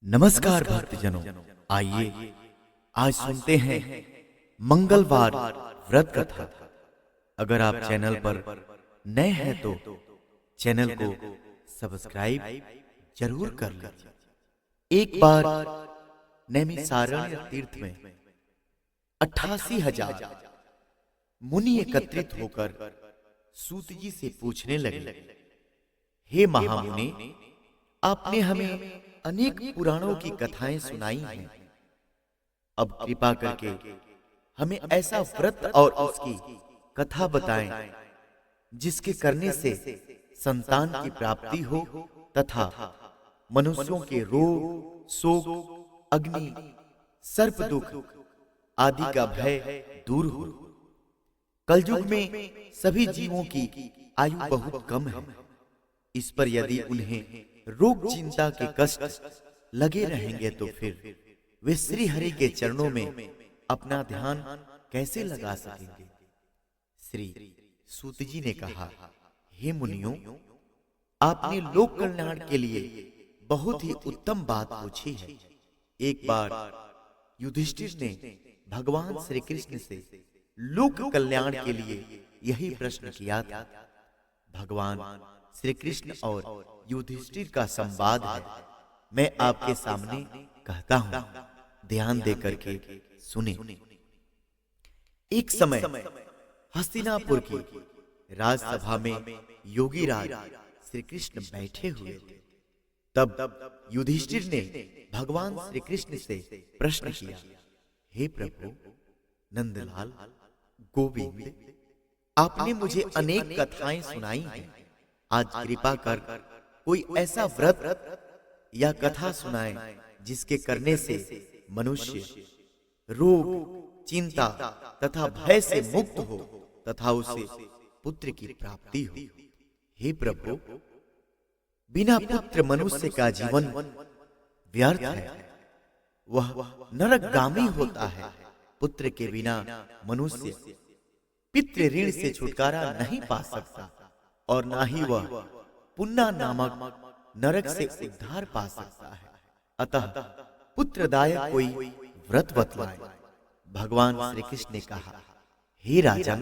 नमस्कार भक्तजनों, आइए आज सुनते हैं मंगलवार व्रत कथा। अगर आप चैनल पर नए हैं तो चैनल को सब्सक्राइब जरूर कर लीजिए। एक बार नैमिषारण्य तीर्थ में 88,000 मुनि एकत्रित होकर सूत जी से पूछने लगे, हे महामुनि, आपने हमें अनेक पुराणों की कथाएं सुनाई हैं। अब कृपा करके हमें ऐसा व्रत और उसकी कथा बताएं जिसके करने से संतान की प्राप्ति हो तथा मनुष्यों के रोग, शोक, अग्नि, सर्प दुख आदि का भय दूर हो। कलयुग में सभी जीवों की आयु बहुत कम है। इस पर यदि उन्हें रोग चिंता के कष्ट लगे रहेंगे तो फिर वे श्री हरि के चरणों में अपना ध्यान कैसे लगा सकेंगे। श्री सूत जी ने कहा, हे मुनियों, आपने लोक कल्याण के लिए बहुत ही उत्तम बात पूछी है। एक बार युधिष्ठिर ने भगवान श्री कृष्ण से लोक कल्याण के लिए यही प्रश्न किया था। भगवान श्री कृष्ण और युधिष्ठिर का संवाद है, मैं आपके सामने कहता हूं, ध्यान देकर के सुने। एक समय हस्तिनापुर की राजसभा में योगी राज श्री कृष्ण बैठे हुए थे। तब युधिष्ठिर ने भगवान श्री कृष्ण से प्रश्न किया, हे प्रभु नंदलाल गोविंद, आपने मुझे अनेक कथाएं सुनाई हैं। आज कृपा कर कोई ऐसा व्रत या कथा सुनाए जिसके करने से मनुष्य रोग, चिंता तथा भय से मुक्त हो तथा उसे पुत्र की प्राप्ति हो। हे प्रभु, बिना पुत्र मनुष्य का जीवन व्यर्थ है, वह नरकगामी होता है। पुत्र के बिना मनुष्य पितृ ऋण से छुटकारा नहीं पा सकता और ना ही वह पुण्य नामक नरक से उद्धार पा सकता है। अतः पुत्रदायक कोई व्रत बतलाए। भगवान श्री कृष्ण ने कहा, हे राजा,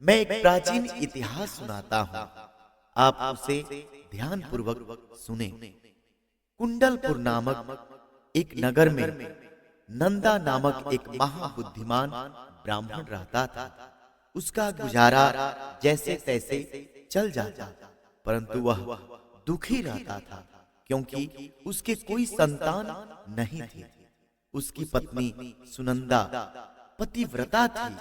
मैं एक प्राचीन इतिहास सुनाता हूं, आप उसे ध्यान पूर्वक सुने। कुंडलपुर नामक एक नगर में नंदा नामक एक महाबुद्धिमान ब्राह्मण रहता था। उसका गुजारा जैसे तैसे चल जाता, परंतु वह दुखी रहता था क्योंकि उसके कोई संतान नहीं थी। उसकी पत्नी सुनंदा पतिव्रता थी।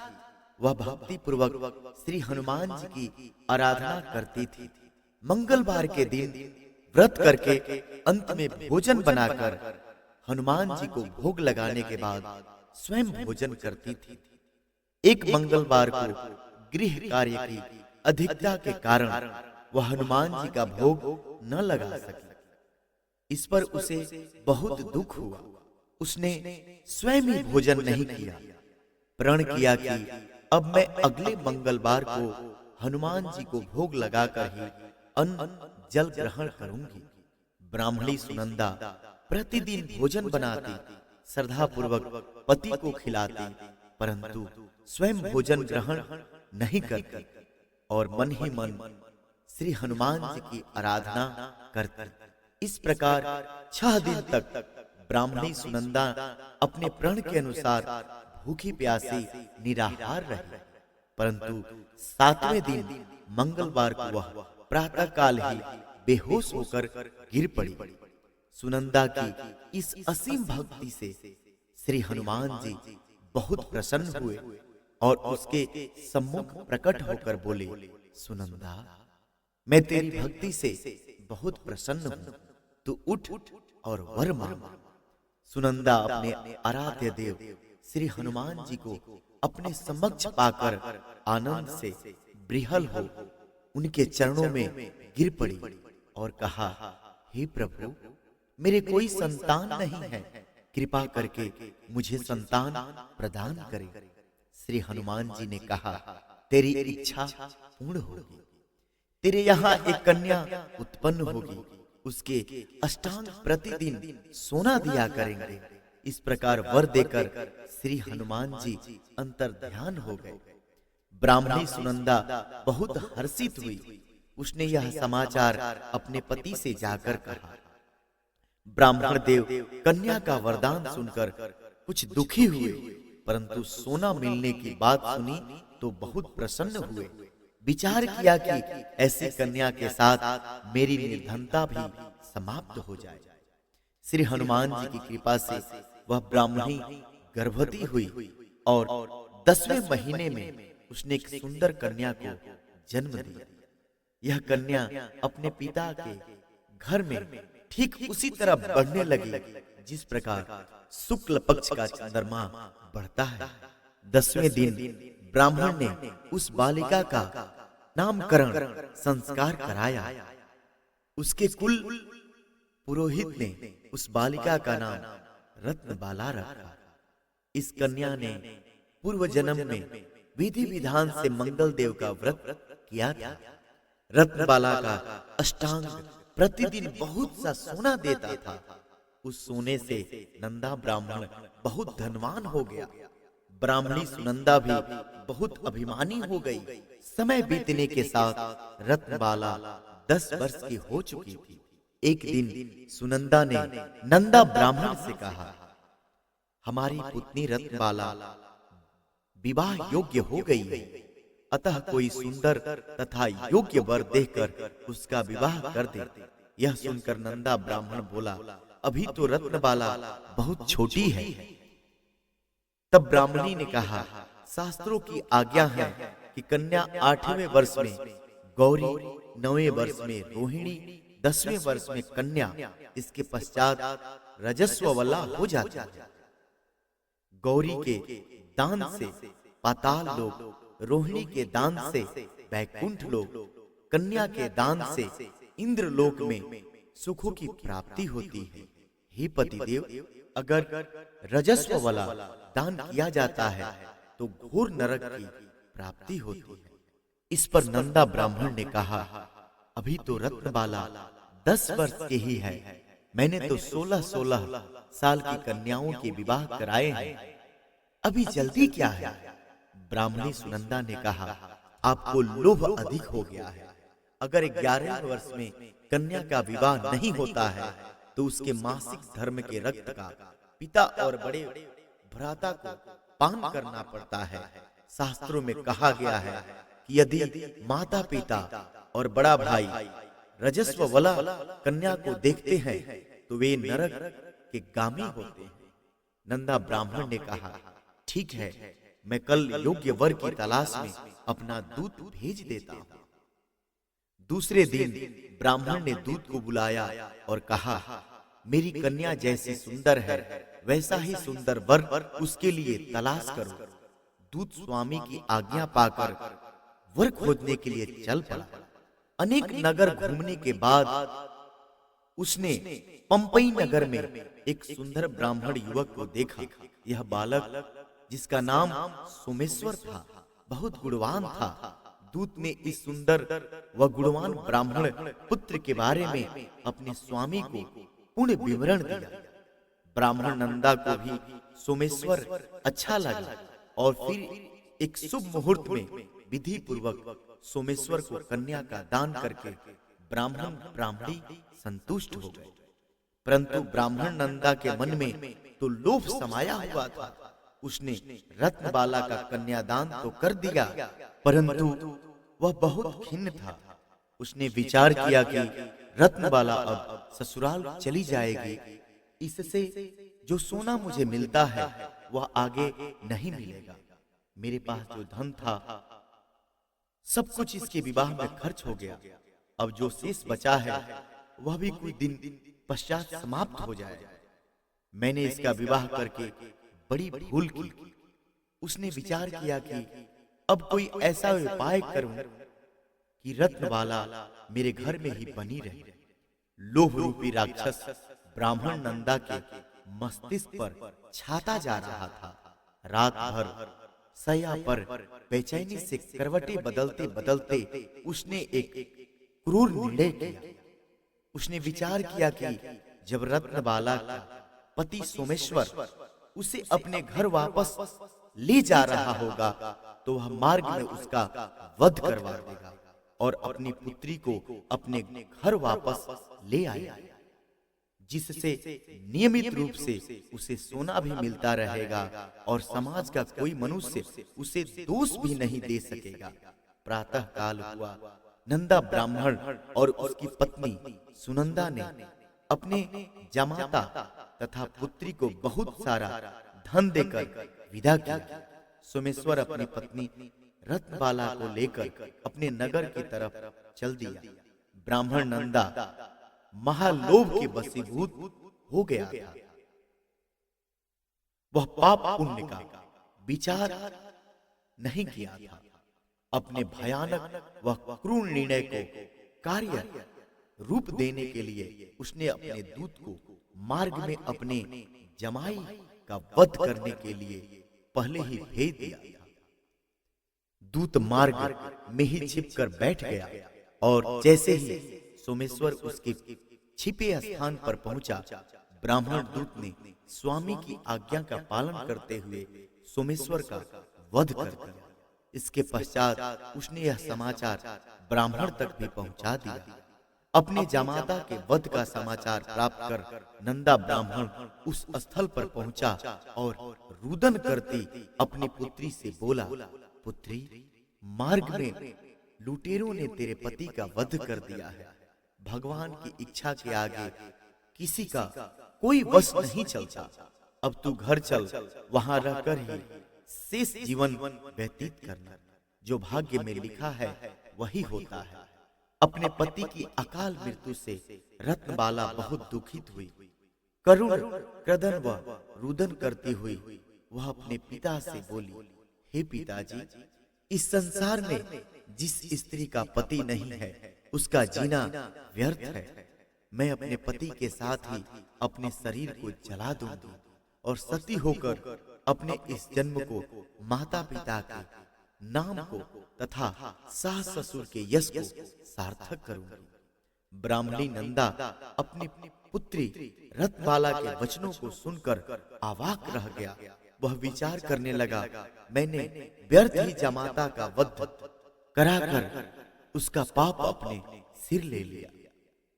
वह भक्ति पूर्वक श्री हनुमान जी की आराधना करती थी। मंगलवार के दिन व्रत करके अंत में भोजन बनाकर हनुमान जी को भोग लगाने के बाद स्वयं भोजन करती थी। एक मंगलवार को गृह कार्य की अधिकता के कारण वह हनुमान जी का भोग न लगा सकी। इस पर उसे बहुत दुख हुआ। उसने स्वयं ही भोजन नहीं किया। प्रण किया कि अब मैं अगले मंगलवार को हनुमान जी को भोग लगाकर ही अन्न जल ग्रहण करूंगी। ब्राह्मणी सुनंदा प्रतिदिन भोजन बनाती, श्रद्धा पूर्वक पति को खिलाती, परंतु स्वयं भोजन ग्रहण नहीं करती और मन ही मन श्री हनुमान जी की आराधना करती। इस प्रकार 6 दिन तक ब्राह्मणी सुनंदा अपने प्रण के अनुसार भूखी प्यासी निराहार रही, परंतु 7वें दिन मंगलवार को वह प्रातः काल ही बेहोश होकर गिर पड़ी। सुनंदा की इस असीम भक्ति से श्री हनुमान जी बहुत प्रसन्न हुए और उसके सम्मुख प्रकट होकर बोले, सुनंदा, मैं तेरी भक्ति से बहुत प्रसन्न हूं, तू उठ और वर मांग। सुनंदा अपने आराध्य देव श्री हनुमान जी को अपने समक्ष पाकर आनंद से विह्वल हो उनके चरणों में गिर पड़ी और कहा, हे प्रभु, मेरे कोई संतान नहीं है, कृपा करके मुझे संतान प्रदान करें। श्री हनुमान जी ने कहा, तेरी इच्छा पूर्ण होगी। तेरे यहाँ एक कन्या उत्पन्न होगी। उसके अष्टांग प्रतिदिन सोना दिया करेंगे। इस प्रकार वर देकर श्री हनुमान जी अंतर ध्यान हो गए। ब्राह्मणी सुनंदा बहुत हर्षित हुई। उसने यह समाचार अपने पति से जाकर कहा। ब्राह्मण देव कन्या का वरदान सुनकर कुछ दुखी हुए, परंतु सोना मिलने की बात सुनी तो बहुत प्रसन्न हुए। विचार किया कि ऐसी कन्या के साथ मेरी निर्धनता भी समाप्त हो जाए। श्री हनुमान जी की कृपा से वह ब्राह्मणी गर्भवती हुई और 10वें महीने में उसने एक सुंदर कन्या को जन्म दिया। यह कन्या अपने पिता के घर में ठीक उसी तरह बढ़ने लगी जिस प्रकार शुक्ल पक्ष का चंद्रमा बढ़ता है। 10वें दिन ब्राह्मण ने उस बालिका का नामकरण संस्कार कराया। उसके कुल पुरोहित ने उस बालिका का नाम रत्नबाला रखा। इस कन्या ने पूर्व जन्म में विधि विधान से मंगल देव का व्रत किया था। रत्नबाला का अष्टांग प्रतिदिन बहुत सा सोना देता था। उस सोने से नंदा ब्राह्मण बहुत धनवान हो गया। ब्राह्मणी सुनंदा भी बहुत अभिमानी हो गई। समय बीतने के साथ रत्नबाला 10 वर्ष की हो चुकी थी। एक दिन सुनंदा ने नंदा ब्राह्मण से कहा, हमारी पुत्री रत्नबाला विवाह योग्य हो गई है, अतः कोई सुंदर तथा योग्य वर देकर उसका विवाह कर दे। यह सुनकर नंदा ब्राह्मण बोला, अभी तो रत्नबाला बहुत छोटी है। तब ब्राह्मणी ने कहा, शास्त्रों की आज्ञा है कि कन्या 8वें वर्ष में गौरी, 9वें वर्ष में रोहिणी, 10वें वर्ष में कन्या, इसके पश्चात रजस्व वाला हो जाता है। गौरी के दान से पाताल लोक, रोहिणी के दान से वैकुंठ लोक, कन्या के दान से इंद्र लोक में सुखों की प्राप्ति होती है। हे पतिदेव, अगर रजस्व वाला दान किया जाता है तो घोर नरक की प्राप्ति होती है। इस पर नंदा ब्राह्मण ने कहा, अभी तो रत्नबाला 10 वर्ष की ही है, मैंने तो 16-16 साल की कन्याओं के विवाह कराए हैं, अभी जल्दी क्या है। ब्राह्मणी सुनंदा ने कहा, आपको लोभ अधिक हो गया है। अगर 11वें वर्ष में कन्या का विवाह नहीं होता है तो उसके मासिक धर्म के रक्त का पिता और बड़े भ्राता को पान करना पड़ता है। शास्त्रों में कहा गया है कि यदि माता पिता और बड़ा भाई रजस्व वाला कन्या को देखते हैं तो वे नरक के गामी होते हैं। नंदा ब्राह्मण ने कहा, ठीक है, मैं कल योग्य वर की तलाश में अपना दूत भेज देता हूं। दूसरे दिन ब्राह्मण ने दूत को बुलाया और कहा, मेरी कन्या जैसी सुंदर है वैसा ही सुंदर वर उसके लिए तलाश करो। दूत स्वामी की आज्ञा पाकर वर खोजने के लिए चल पड़ा। अनेक नगर घूमने के बाद उसने पंपई नगर में एक सुंदर ब्राह्मण युवक को देखा। यह बालक, जिसका नाम सोमेश्वर था, बहुत गुणवान था। दूत ने इस सुंदर व गुणवान ब्राह्मण पुत्र के बारे में अपने स्वामी को पूर्ण विवरण दिया। ब्राह्मण नंदा को भी सोमेश्वर अच्छा लगा और फिर एक शुभ मुहूर्त में विधि पूर्वक सोमेश्वर को कन्या का दान करके ब्राह्मण ब्राह्मणी संतुष्ट हो गए। परंतु ब्राह्मण नंदा के मन में तो लोभ समाया हुआ था। उसने रत्नबाला का कन्यादान तो कर दिया, परंतु वह बहुत खिन्न था। उसने विचार किया कि रत्नबाला अब ससुराल चली जाएगी, इससे जो सोना मुझे मिलता है वह आगे नहीं मिलेगा। मेरे पास जो धन था सब कुछ इसके विवाह में खर्च हो गया। अब जो शेष बचा है वह भी कुछ दिन पश्चात समाप्त हो जाएगा। मैंने इसका विवाह करके बड़ी भूल की। उसने विचार किया कि अब कोई ऐसा उपाय करूं कि रत्नबाला मेरे घर में ही बनी रहे। लोभ रूपी राक्षस ब्राह्मण नंदा के मस्तिष्क पर छाता जा रहा था। रात भर सया पर बेचैनी से करवटें बदलते बदलते उसने एक क्रूर निर्णय किया। उसने विचार किया कि जब रत्नबाला का पति सोमेश्वर उसे अपने घर वापस ले जा रहा होगा तो वह मार्ग में उसका वध करवा देगा और अपनी पुत्री को अपने घर वापस ले आएगा, जिससे नियमित रूप से उसे सोना भी मिलता रहेगा और समाज का कोई मनुष्य उसे दोष भी नहीं दे सकेगा। प्रातः काल हुआ। नंदा ब्राह्मण और उसकी पत्नी सुनंदा ने अपने जमाता तथा पुत्री को बहुत सारा धन देकर विदा किया। सोमेश्वर अपनी पत्नी रत्नबाला को लेकर अपने नगर की तरफ चल दिया। ब्राह्मण नंदा महालोभ के वशीभूत हो गया था। वह पाप पुण्य का विचार नहीं किया था। अपने भयानक व क्रूर निर्णय को कार्य रूप देने के लिए उसने अपने दूत को मार्ग में अपने जमाई का वध करने के लिए पहले ही भेज दिया था। दूत मार्ग में ही छिपकर बैठ गया और जैसे ही सोमेश्वर उसके छिपे स्थान पर पहुंचा, ब्राह्मण दूत ने स्वामी की आज्ञा का पालन करते हुए सोमेश्वर का वध कर दिया। इसके पश्चात उसने यह समाचार ब्राह्मण तक भी पहुंचा दिया। अपने जमाता के वध का समाचार प्राप्त कर नंदा ब्राह्मण उस स्थल पर पहुंचा और रुदन करती अपनी पुत्री से बोला, पुत्री, मार्ग में लुटेरों ने तेरे पति का वध कर दिया है। भगवान की इच्छा के आगे किसी का कोई वश नहीं चलता। अब तू घर चल, वहां रहकर ही शेष जीवन व्यतीत करना। जो भाग्य में लिखा है वही होता है। अपने पति की अकाल मृत्यु से रत्नबाला बहुत दुखित हुई। करुण क्रदन व रुदन करती हुई वह अपने पिता से बोली, हे पिताजी, इस संसार में जिस स्त्री का पति नहीं है उसका जीना व्यर्थ है। मैं अपने पति के साथ ही अपने शरीर को जला दूंगी और सती होकर अपने इस जन्म को माता पिता के नाम को तथा सास ससुर के यश को सार्थक करूंगी। ब्राह्मणी नंदा अपनी पुत्री रत्नबाला के वचनों को सुनकर अवाक रह गया। वह विचार करने लगा, मैंने व्यर्थ ही जमाता का वध कराकर उसका पाप अपने सिर ले लिया।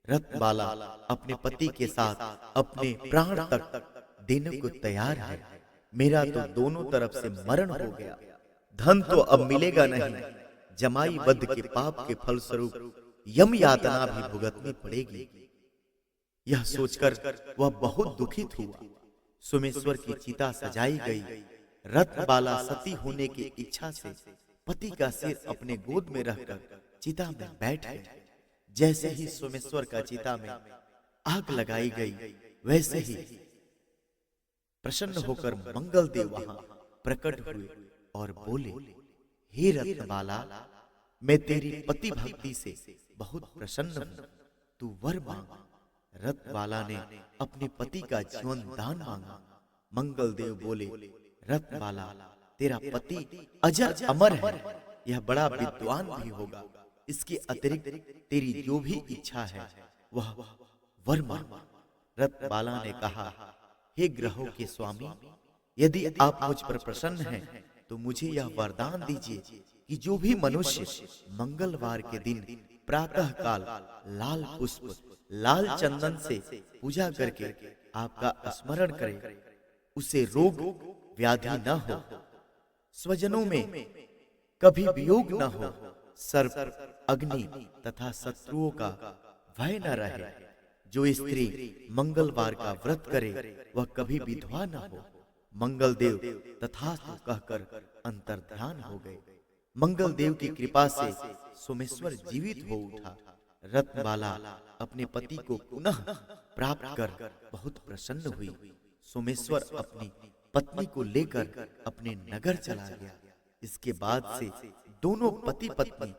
रत्नबाला अपने पति के साथ अपने प्राण तक देने को तैयार है। मेरा तो दोनों तरफ से मरण हो गया। धन तो अब मिलेगा नहीं। जमाई वध के पाप के फलस्वरूप यम यातना भी भुगतनी पड़ेगी। यह सोचकर वह बहुत दुखित हुआ। सोमेश्वर की चिता सजाई गई। रत्नबाला सती होने की इच्छा से पति का सिर अपने गोद में रखकर चिता में बैठ गई। जैसे ही सोमेश्वर का चिता में आग लगाई गई, वैसे ही प्रसन्न होकर मंगल देव वहां प्रकट हुए और बोले, हे रत्नबाला, मैं तेरी पति भक्ति से बहुत प्रसन्न हूं, तू वर मांग। रत्नबाला ने अपने पति का जीवन दान मांगा। मंगल देव बोले, रत्नबाला, तेरा पति अजर अमर है, यह बड़ा विद्वान भी होगा। इसके अतिरिक्त तेरी जो भी इच्छा है वह वर मांग। रत्नबाला ने कहा, हे ग्रहों के स्वामी, यदि आप मुझ पर प्रसन्न हैं तो मुझे यह वरदान दीजिए कि जो भी मनुष्य मंगलवार के दिन प्रातः काल लाल पुष्प लाल चंदन से पूजा करके आपका स्मरण करे, उसे रोग व्याधि न हो, स्वजनों में कभी वियोग न हो, सर्प अग्नि तथा शत्रुओं का भय न रहे। जो स्त्री मंगलवार का व्रत करे वह कभी विधवा न हो। मंगल देव तथास्तु कहकर अंतर्ध्यान हो गए। मंगल देव की कृपा से सोमेश्वर जीवित हो उठा। रत्नबाला अपने पति को पुनः प्राप्त कर बहुत प्रसन्न हुई। सोमेश्वर अपनी पत्नी को लेकर अपने नगर चला गया। इसके बाद से दोनों पति पत्नी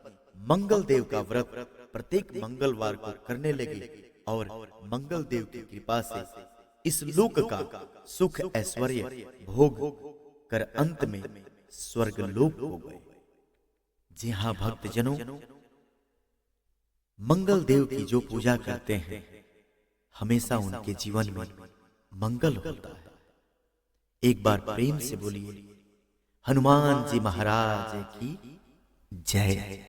मंगल देव का व्रत प्रत्येक मंगलवार को करने लगे और मंगल देव की कृपा से इस लोक का सुख ऐश्वर्य भोग कर अंत में स्वर्ग लोक हो गए। जी हाँ भक्तजनों, मंगल देव की जो पूजा करते हैं हमेशा उनके जीवन में मंगल होता है। एक बार प्रेम से बोलिए हनुमान जी महाराज की जय।